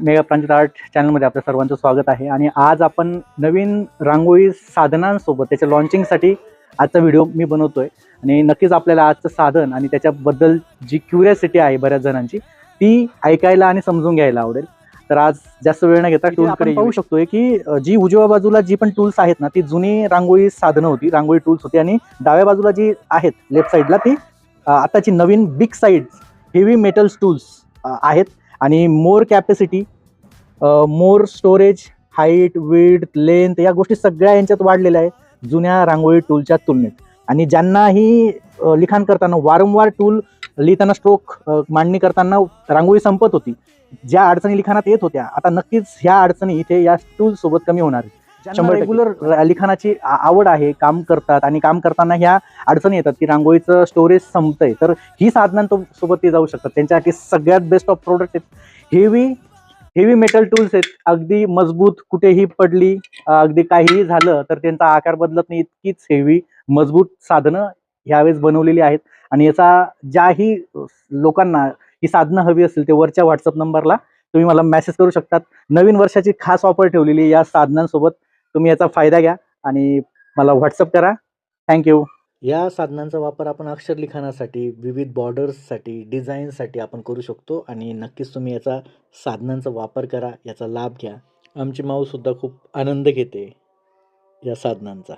Mega प्रांजत art चॅनलमध्ये आपल्या सर्वांचं स्वागत आहे. आणि आज आपण नवीन रांगोळी साधनांसोबत त्याच्या लॉन्चिंगसाठी आजचा व्हिडिओ मी बनवतोय. आणि नक्कीच आपल्याला आजचं साधन आणि त्याच्याबद्दल जी क्युरियोसिटी आहे बऱ्याच जणांची ती ऐकायला आणि समजून घ्यायला आवडेल. तर आज जास्त वेळ न घेता टूलकडे पाहू शकतोय की जी उजव्या बाजूला जी पण टूल्स आहेत ना ती जुनी रांगोळी साधनं होती, रांगोळी टूल्स होती. आणि डाव्या बाजूला जी आहेत लेफ्ट साईडला ती आताची नवीन big size heavy metals tools आहेत. आणि more capacity, more storage, height, width, length या गोष्टी सगळ्या यांच्यात वाढलेल्या आहे जुन्या रांगोळी टूलच्या तुलनेत. आणि ज्यांनाही लिखाण करताना वारंवार टूल लिहिताना स्ट्रोक मांडणी करताना रांगोळी संपत होती, ज्या अडचणी लिखाणात येत होत्या, आता नक्कीच ह्या अडचणी इथे या टूल सोबत कमी होणार आहेत. ज्यांना रेग्युलर लिखाणाची आवड आहे, काम करतात आणि काम करताना ह्या अडचणी येतात की रांगोळीचं स्टोरेज संपतंय, तर ही साधनांसोबत ते जाऊ शकतात. त्यांच्यासाठी सगळ्यात बेस्ट ऑफ प्रोडक्ट आहेत हेवी मेटल टूल्स आहेत. अगदी मजबूत, कुठेही पडली, अगदी काहीही झालं तर त्यांचा आकार बदलत नाही, इतकीच हेवी मजबूत साधनं ह्यावेळेस बनवलेली आहेत. आणि याचा ज्याही लोकांना ही साधनं हवी असतील ते वरच्या व्हॉट्सअप नंबरला तुम्ही मला मेसेज करू शकतात. नवीन वर्षाची खास ऑफर ठेवलेली या साधनांसोबत, तुम्ही याचा फायदा घ्या आणि मला व्हॉट्सअप करा. थँक्यू. या साधनांचा वापर आपण अक्षर लिखाणासाठी, विविध बॉर्डर्ससाठी, डिझाईनसाठी आपण करू शकतो. आणि नक्कीच तुम्ही याचा साधनांचा वापर करा, याचा लाभ घ्या. आमची माऊसुद्धा खूप आनंद घेते या साधनांचा.